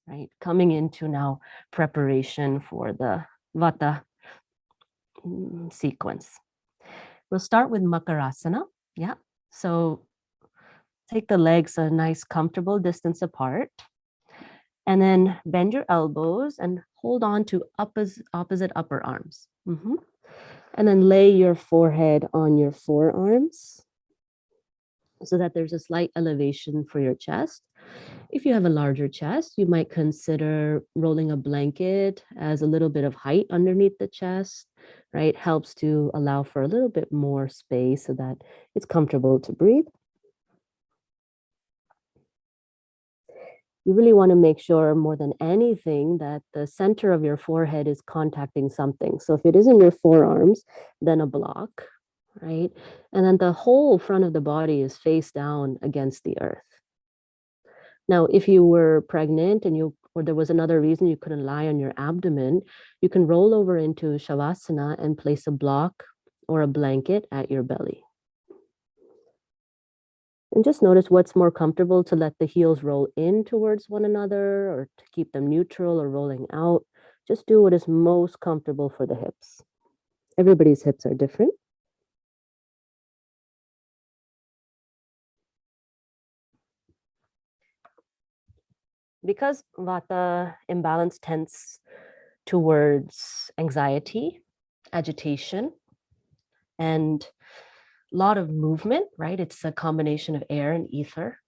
right? Coming into now preparation for the Vata sequence. We'll start with Makarasana. Yeah. So take the legs a nice comfortable distance apart. And then bend your elbows and hold on to opposite upper arms. And then lay your forehead on your forearms so that there's a slight elevation for your chest. If you have a larger chest, you might consider rolling a blanket as a little bit of height underneath the chest, right? Helps to allow for a little bit more space so that it's comfortable to breathe. You really want to make sure more than anything that the center of your forehead is contacting something. So if it isn't your forearms, then a block, right? And then the whole front of the body is face down against the earth. Now, if you were pregnant or there was another reason you couldn't lie on your abdomen, you can roll over into Shavasana and place a block or a blanket at your belly. And just notice what's more comfortable, to let the heels roll in towards one another or to keep them neutral or rolling out. Just do what is most comfortable for the hips. Everybody's hips are different. Because Vata imbalance tends towards anxiety, agitation, and a lot of movement, right? It's a combination of air and ether.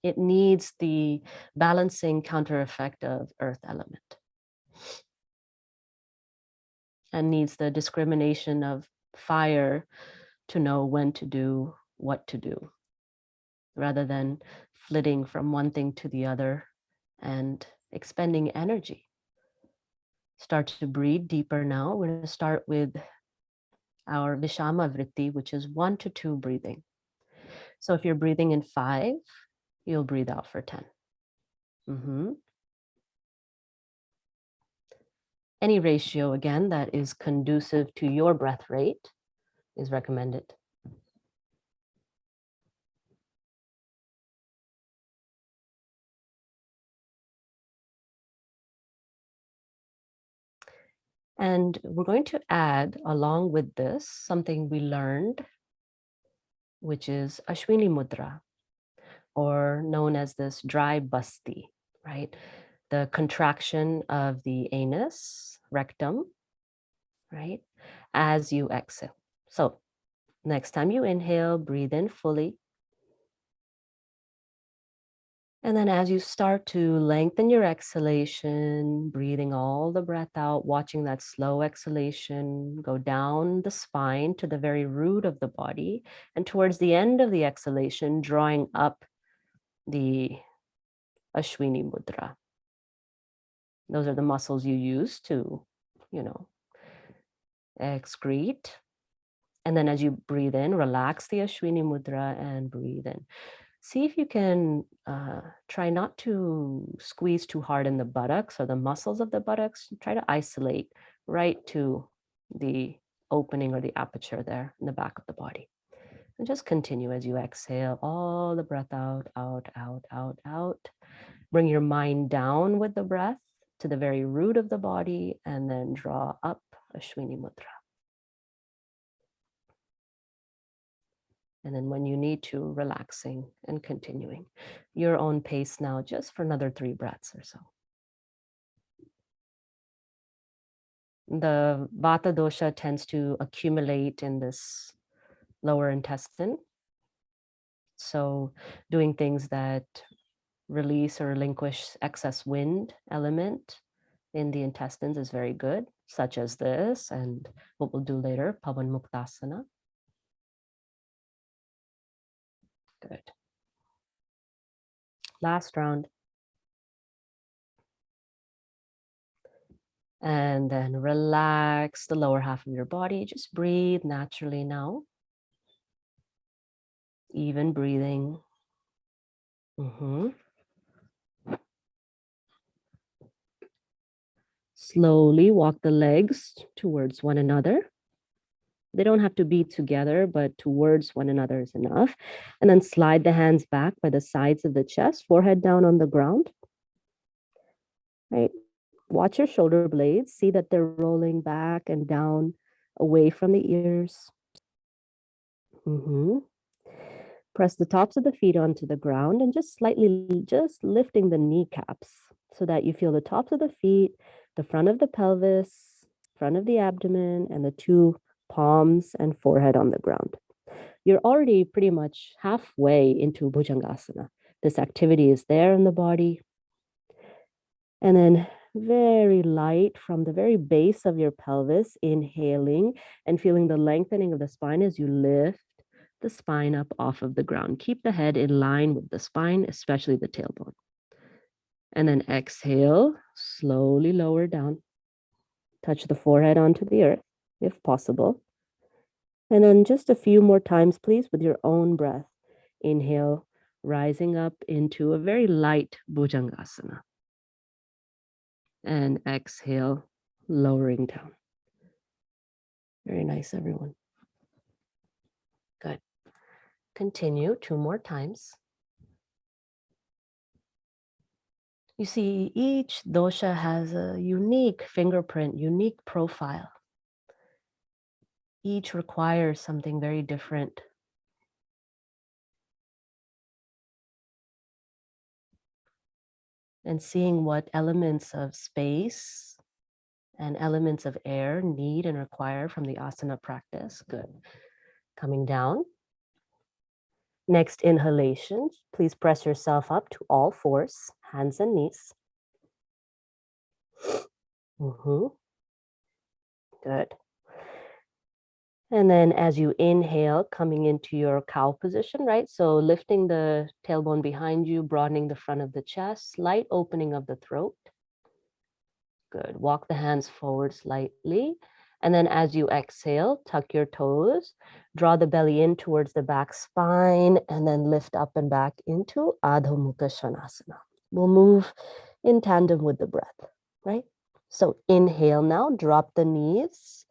It needs the balancing counter effect of earth element and needs the discrimination of fire to know when to do what to do, rather than flitting from one thing to the other and expending energy. Start to breathe deeper now. We're going to start with our Vishama Vritti, which is 1 to 2 breathing. So if you're breathing in 5, you'll breathe out for 10. Any ratio, again, that is conducive to your breath rate is recommended. And we're going to add, along with this, something we learned, which is Ashwini Mudra, or known as this dry basti, right? The contraction of the anus, rectum, right? As you exhale. So next time you inhale, breathe in fully. And then as you start to lengthen your exhalation, breathing all the breath out, watching that slow exhalation go down the spine to the very root of the body. And towards the end of the exhalation, drawing up the Ashwini Mudra. Those are the muscles you use to, excrete. And then as you breathe in, relax the Ashwini Mudra and breathe in. See if you can try not to squeeze too hard in the buttocks or the muscles of the buttocks. Try to isolate right to the opening or the aperture there in the back of the body. And just continue as you exhale all the breath out, out, out, out, out. Bring your mind down with the breath to the very root of the body and then draw up Ashwini Mudra. And then when you need to, relaxing and continuing your own pace now, just for another 3 breaths or so. The Vata dosha tends to accumulate in this lower intestine. So doing things that release or relinquish excess wind element in the intestines is very good, such as this and what we'll do later, Gomukhasana. Good. Last round. And then relax the lower half of your body. Just breathe naturally now. Even breathing. Slowly walk the legs towards one another. They don't have to be together, but towards one another is enough. And then slide the hands back by the sides of the chest, forehead down on the ground. right? Watch your shoulder blades. See that they're rolling back and down away from the ears. Mhm. Press the tops of the feet onto the ground and just slightly just lifting the kneecaps so that you feel the tops of the feet, the front of the pelvis, front of the abdomen, and the two palms and forehead on the ground. You're already pretty much halfway into Bhujangasana. This activity is there in the body. And then very light from the very base of your pelvis, inhaling and feeling the lengthening of the spine as you lift the spine up off of the ground. Keep the head in line with the spine, especially the tailbone. And then exhale, slowly lower down. Touch the forehead onto the earth, if possible. And then just a few more times, please, with your own breath. Inhale, rising up into a very light Bhujangasana. And exhale, lowering down. Very nice, everyone. Good. Continue 2 more times. You see, each dosha has a unique fingerprint, unique profile. Each requires something very different. And seeing what elements of space and elements of air need and require from the asana practice. Good. Coming down. Next inhalation, please press yourself up to all fours, hands and knees. Good. And then as you inhale, coming into your cow position, right? So lifting the tailbone behind you, broadening the front of the chest, slight opening of the throat. Good. Walk the hands forward slightly. And then as you exhale, tuck your toes, draw the belly in towards the back spine, and then lift up and back into Adho Mukha Svanasana. We'll move in tandem with the breath, right? So inhale now, drop the knees,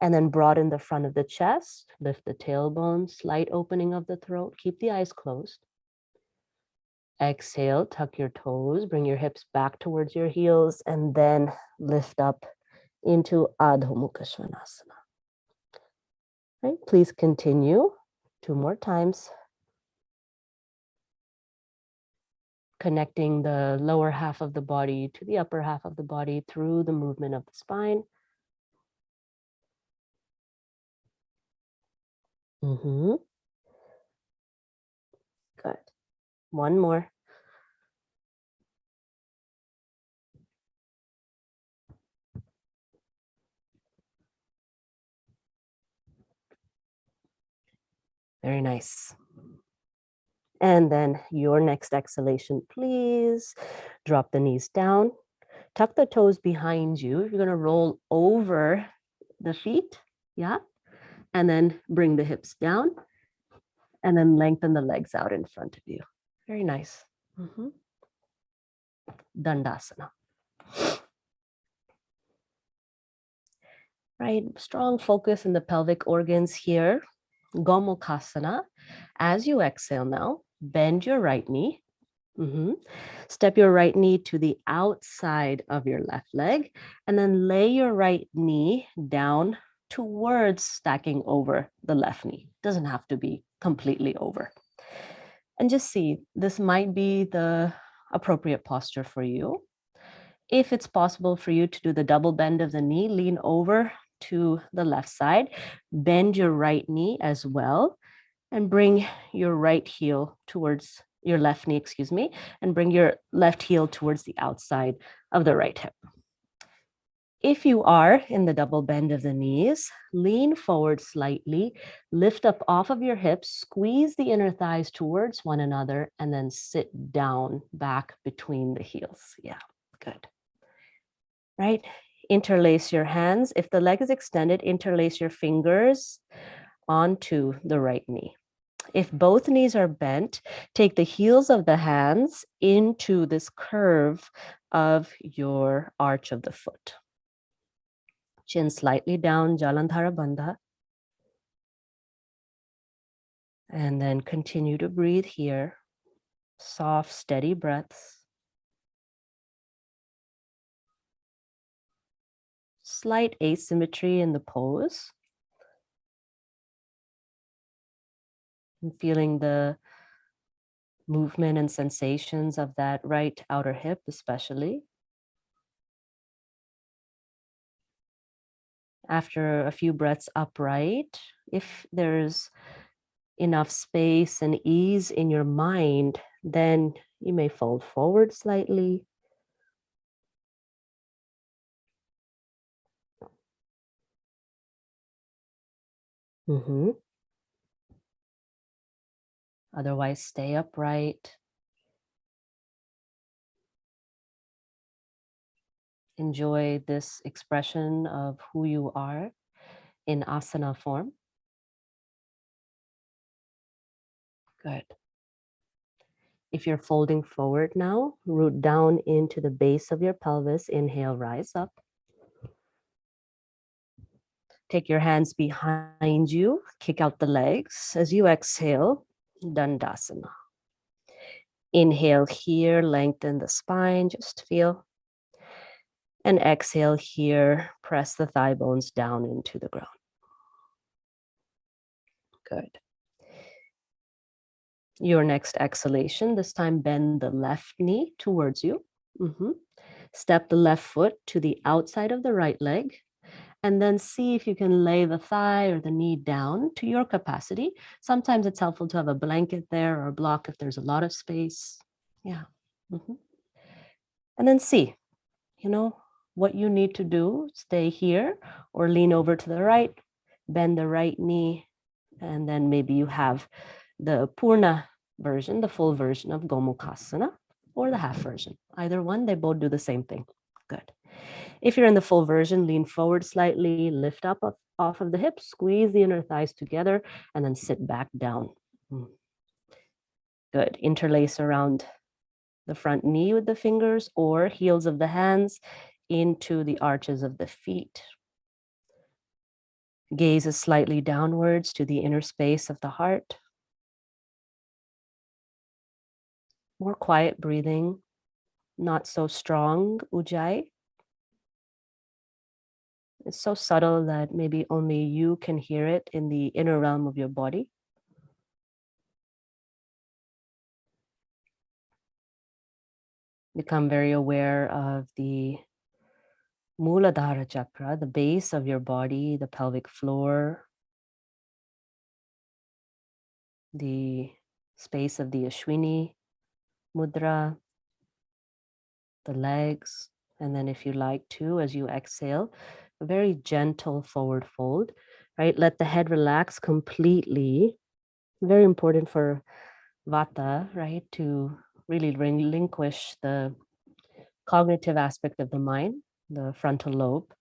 and then broaden the front of the chest, lift the tailbone, slight opening of the throat, keep the eyes closed. Exhale, tuck your toes, bring your hips back towards your heels, and then lift up into Adho Mukha Svanasana. Right? Please continue 2 more times. Connecting the lower half of the body to the upper half of the body through the movement of the spine. Good. One more. Very nice. And then your next exhalation, please drop the knees down, tuck the toes behind you. You're going to roll over the feet, yeah? And then bring the hips down and then lengthen the legs out in front of you. Very nice. Dandasana. Right, strong focus in the pelvic organs here. Gomukhasana. As you exhale now, bend your right knee. Step your right knee to the outside of your left leg, and then lay your right knee down towards stacking over the left knee. Doesn't have to be completely over. And just see, this might be the appropriate posture for you. If it's possible for you to do the double bend of the knee, lean over to the left side, bend your right knee as well, and bring your right heel towards your left knee, and bring your left heel towards the outside of the right hip. If you are in the double bend of the knees, lean forward slightly, lift up off of your hips, squeeze the inner thighs towards one another, and then sit down back between the heels. Yeah, good. Right? Interlace your hands. If the leg is extended, interlace your fingers onto the right knee. If both knees are bent, take the heels of the hands into this curve of your arch of the foot. Chin slightly down, Jalandhara Bandha. And then continue to breathe here. Soft, steady breaths. slight asymmetry in the pose. And feeling the movement and sensations of that right outer hip, especially. After a few breaths upright, if there's enough space and ease in your mind, then you may fold forward slightly. Otherwise, stay upright. Enjoy this expression of who you are in asana form. Good. If you're folding forward now, root down into the base of your pelvis. Inhale, rise up. Take your hands behind you, kick out the legs. As you exhale, Dandasana. Inhale here, lengthen the spine, just feel. And exhale here, press the thigh bones down into the ground. Good. Your next exhalation, this time bend the left knee towards you. Step the left foot to the outside of the right leg. And then see if you can lay the thigh or the knee down to your capacity. Sometimes it's helpful to have a blanket there or a block if there's a lot of space. Yeah. And then see, what you need to do. Stay here or lean over to the right, bend the right knee, and then maybe you have the Purna version, the full version of Gomukhasana, or the half version. Either one, they both do the same thing. Good. If you're in the full version, lean forward slightly, lift up off of the hips, squeeze the inner thighs together, and then sit back down. Good. Interlace around the front knee with the fingers or heels of the hands into the arches of the feet. Gaze is slightly downwards to the inner space of the heart. More quiet breathing, not so strong ujjayi. It's so subtle that maybe only you can hear it in the inner realm of your body. Become very aware of the Muladhara chakra, the base of your body, the pelvic floor, the space of the Ashwini Mudra, the legs, and then if you like to, as you exhale, a very gentle forward fold, right? Let the head relax completely. Very important for Vata, right? To really relinquish the cognitive aspect of the mind, the frontal lobe.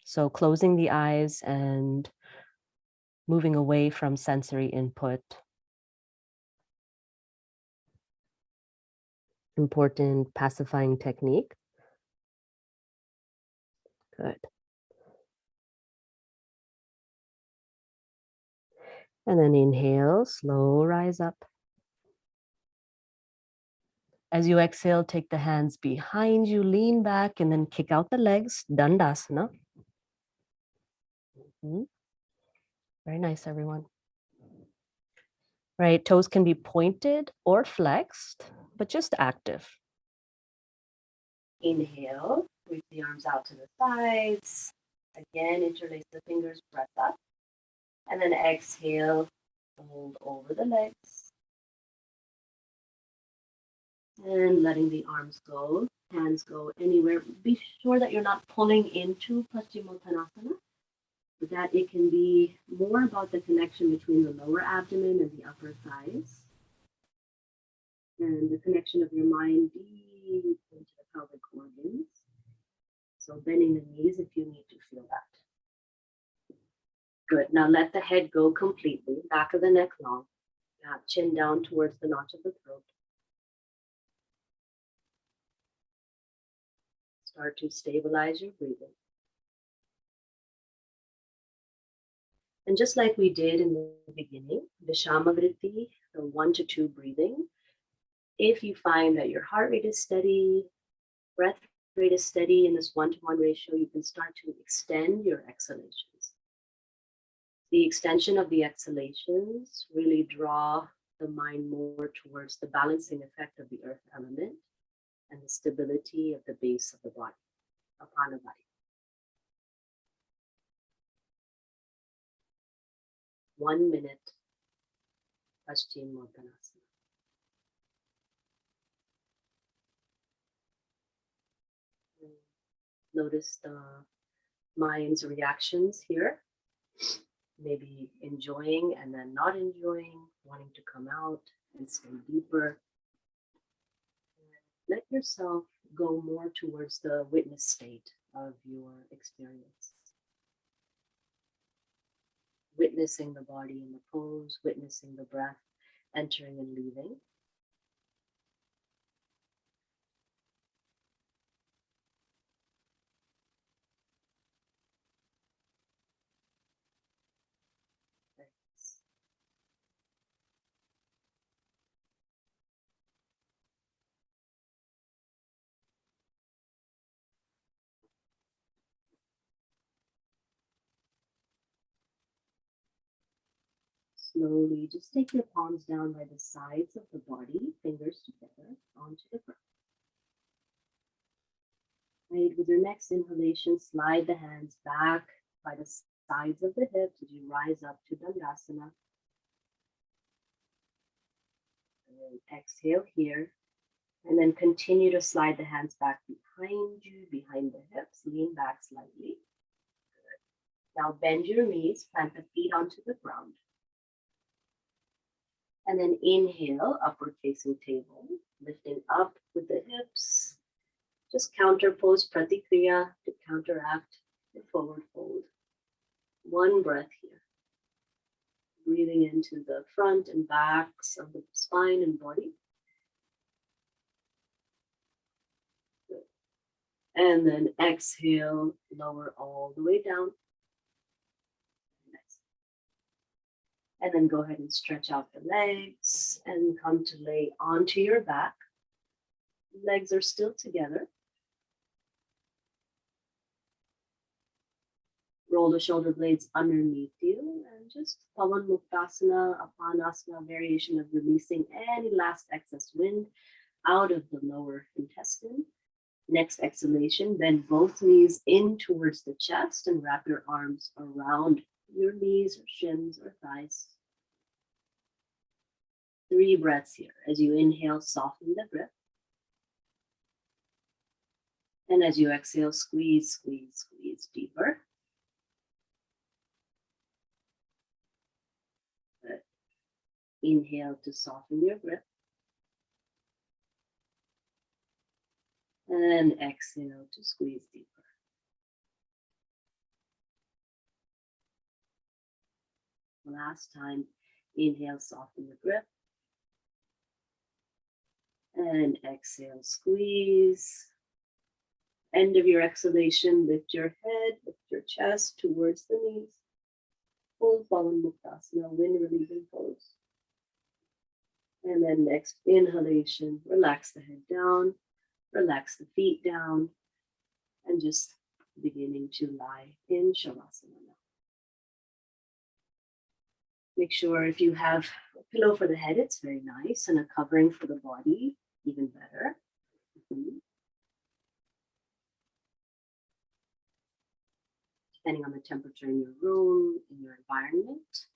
So closing the eyes and moving away from sensory input. Important pacifying technique. Good. And then inhale, slow rise up. As you exhale, take the hands behind you, lean back, and then kick out the legs, Dandasana. Very nice, everyone. Right, toes can be pointed or flexed, but just active. Inhale, reach the arms out to the sides. Again, interlace the fingers, breath up. And then exhale, fold over the legs. And letting the arms go, hands go anywhere. Be sure that you're not pulling into Paschimottanasana, but that it can be more about the connection between the lower abdomen and the upper thighs. And the connection of your mind deep into the pelvic organs. So bending the knees if you need to feel that. Good. Now let the head go completely, back of the neck long. Chin down towards the notch of the throat. Start to stabilize your breathing. And just like we did in the beginning, Vishamavritti, the 1 to 2 breathing, if you find that your heart rate is steady, breath Rate is steady in this 1-to-1 ratio, you can start to extend your exhalations. The extension of the exhalations really draw the mind more towards the balancing effect of the earth element and the stability of the base of the body, apana body. 1 minute, Ashwini Mudra. Notice the mind's reactions here. Maybe enjoying and then not enjoying, wanting to come out and stay deeper. Let yourself go more towards the witness state of your experience. Witnessing the body in the pose, witnessing the breath entering and leaving. Slowly, just take your palms down by the sides of the body, fingers together onto the ground. Right, with your next inhalation, slide the hands back by the sides of the hips as you rise up to Bhujangasana. And then exhale here. And then continue to slide the hands back behind you, behind the hips. Lean back slightly. Good. Now bend your knees, plant the feet onto the ground. And then inhale, upward facing table, lifting up with the hips. Just counter pose pratikriya to counteract the forward fold. 1 breath here. Breathing into the front and backs of the spine and body. Good. And then exhale, lower all the way down. Nice. And then go ahead and stretch out the legs and come to lay onto your back. Legs are still together. Roll the shoulder blades underneath you and just Gomukhasana, Apanasana, variation of releasing any last excess wind out of the lower intestine. Next exhalation, bend both knees in towards the chest and wrap your arms around your knees or shins or thighs. 3 breaths here. As you inhale, soften the grip. And as you exhale, squeeze, squeeze, squeeze deeper. Good. Inhale to soften your grip. And exhale to squeeze deeper. Last time, inhale, soften the grip. And exhale, squeeze. End of your exhalation, lift your head, lift your chest towards the knees. Full Gomukhasana, wind relieving pose. And then next inhalation, relax the head down, relax the feet down, and just beginning to lie in Shavasana now. Make sure if you have a pillow for the head, it's very nice, and a covering for the body, even better. Depending on the temperature in your room, in your environment.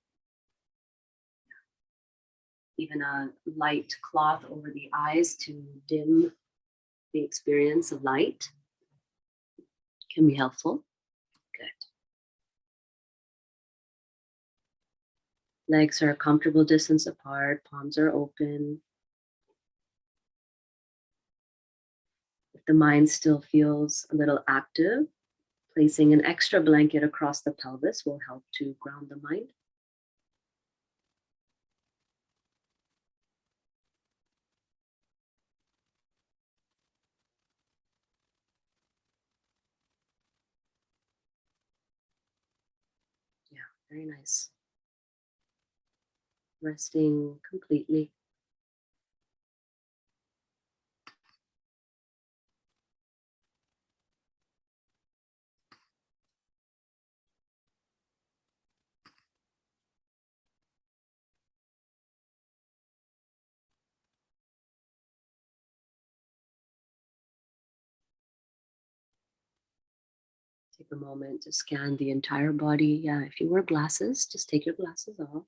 Even a light cloth over the eyes to dim the experience of light can be helpful. Good. Legs are a comfortable distance apart, palms are open. If the mind still feels a little active, placing an extra blanket across the pelvis will help to ground the mind. Yeah, very nice. Resting completely. Take a moment to scan the entire body. Yeah, if you wear glasses, just take your glasses off.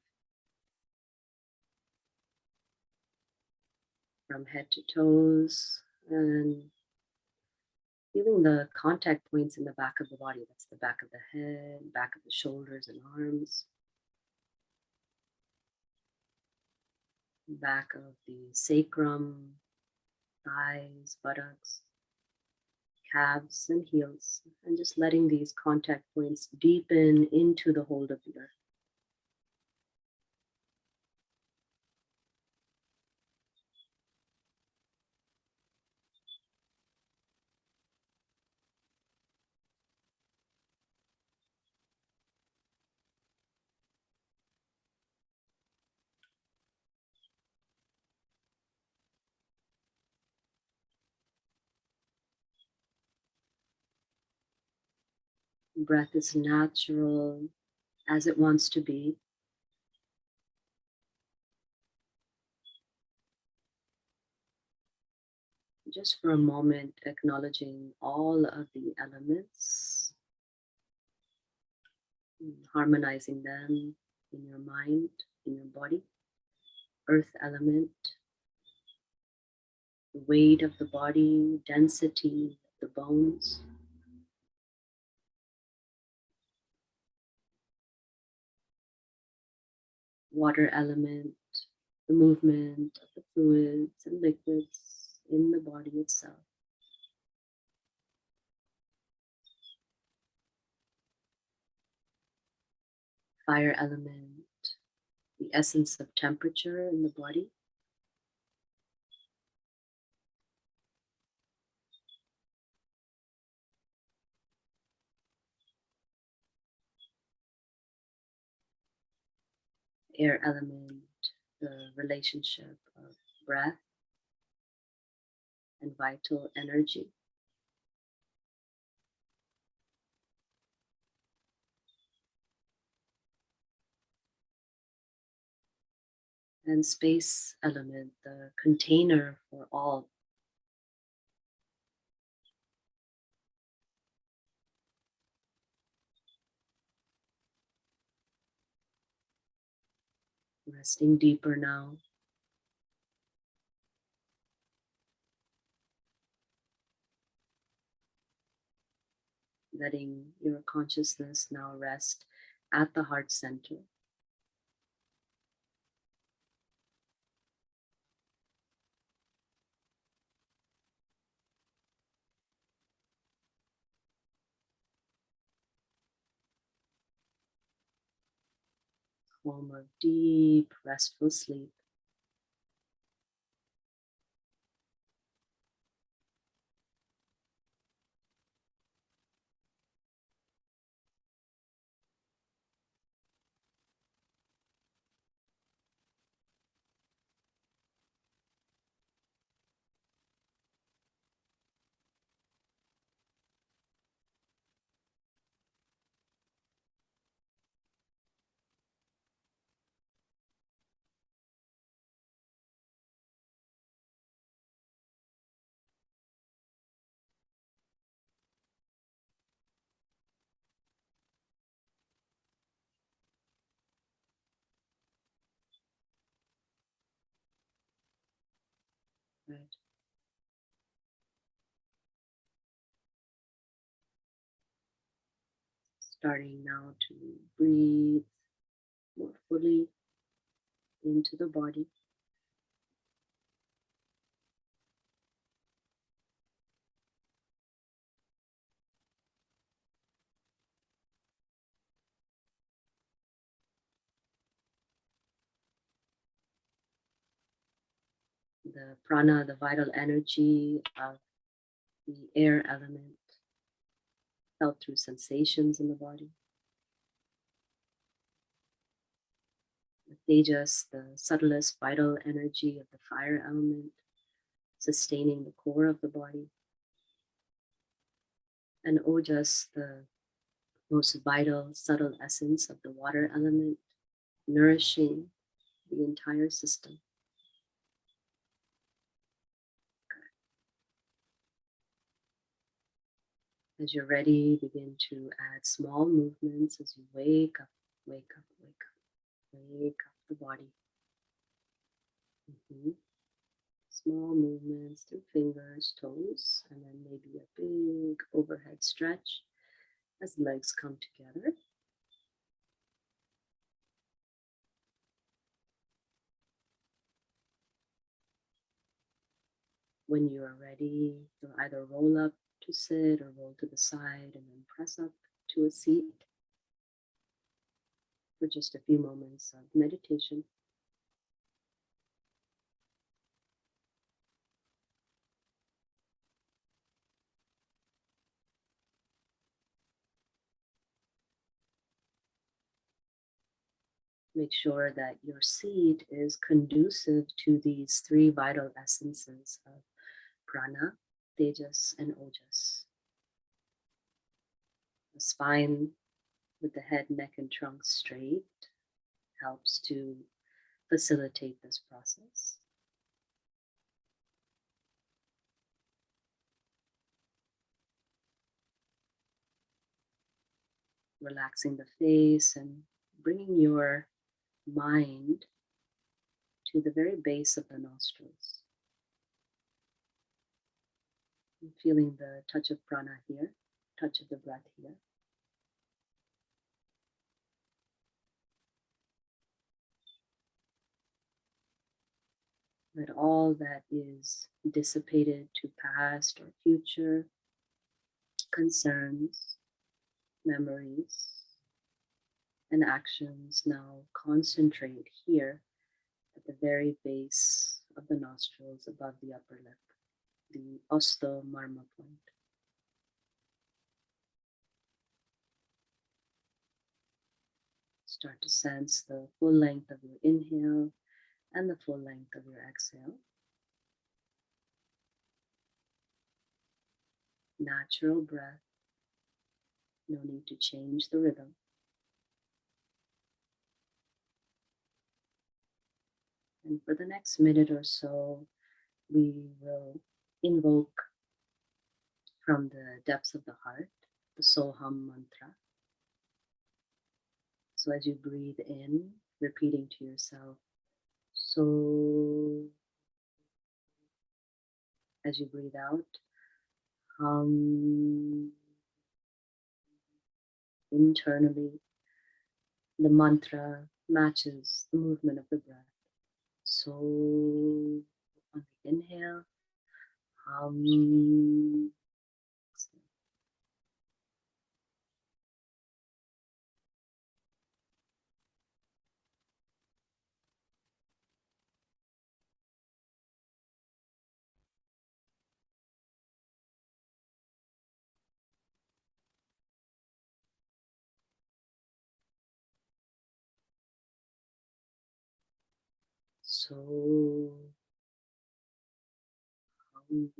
From head to toes, and feeling the contact points in the back of the body. That's the back of the head, back of the shoulders and arms, back of the sacrum, thighs, buttocks, calves, and heels. And just letting these contact points deepen into the hold of the earth. Breath is natural as it wants to be. Just for a moment, acknowledging all of the elements, harmonizing them in your mind, in your body. Earth element, the weight of the body, density of the bones. Water element, the movement of the fluids and liquids in the body itself. Fire element, the essence of temperature in the body. Air element, the relationship of breath and vital energy. And space element, the container for all. Resting deeper now. Letting your consciousness now rest at the heart center. Home of deep, restful sleep. Right. Starting now to breathe more fully into the body. The prana, the vital energy of the air element, felt through sensations in the body. The tejas, the subtlest vital energy of the fire element, sustaining the core of the body. And ojas, the most vital, subtle essence of the water element, nourishing the entire system. As you're ready, begin to add small movements as you wake up, wake up, wake up, wake up the body. Small movements through fingers, toes, and then maybe a big overhead stretch as legs come together. When you are ready, you'll either roll up to sit or roll to the side and then press up to a seat for just a few moments of meditation. Make sure that your seat is conducive to these three vital essences of prana, tejas, and ojas. The spine with the head, neck, and trunk straight helps to facilitate this process. Relaxing the face and bringing your mind to the very base of the nostrils. And feeling the touch of prana here, touch of the breath here. Let all that is dissipated to past or future concerns, memories, and actions now concentrate here at the very base of the nostrils above the upper lip, the osto marma point. Start to sense the full length of your inhale and the full length of your exhale. Natural breath. No need to change the rhythm. And for the next minute or so, we will invoke from the depths of the heart the Soham mantra. So as you breathe in, repeating to yourself, so. As you breathe out, hum. Internally, the mantra matches the movement of the breath. So on the inhale, hum. So hum.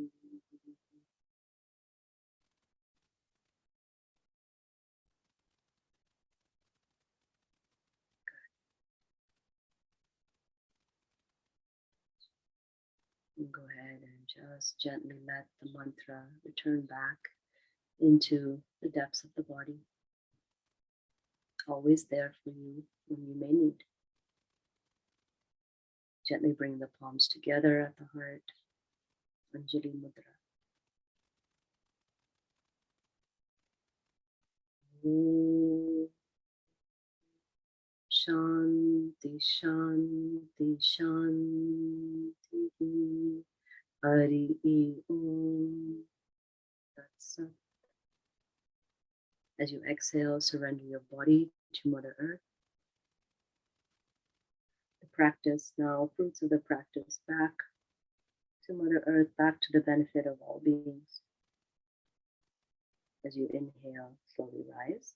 And go ahead and just gently let the mantra return back into the depths of the body. Always there for you when you may need. Gently bring the palms together at the heart. Ashwini Mudra. Om Shanti Shanti Shanti. Hari Om Tat Sat. As you exhale, surrender your body to Mother Earth. The practice now, fruits of the practice, back to Mother Earth, back to the benefit of all beings. As you inhale, slowly rise.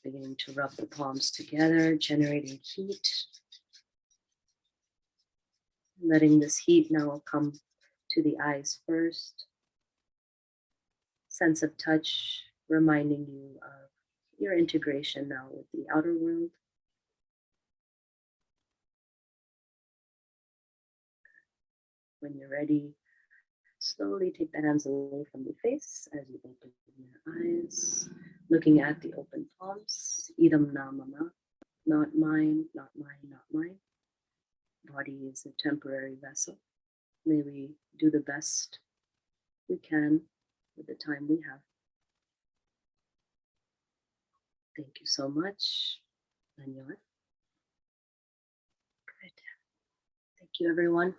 Beginning to rub the palms together, generating heat. Letting this heat now come to the eyes first. Sense of touch reminding you of your integration now with the outer world. When you're ready, slowly take the hands away from the face as you open your eyes, looking at the open palms. Idam na mama, not mine, not mine, not mine. Body is a temporary vessel. May we do the best we can with the time we have. Thank you so much, Daniel. Good. Thank you, everyone.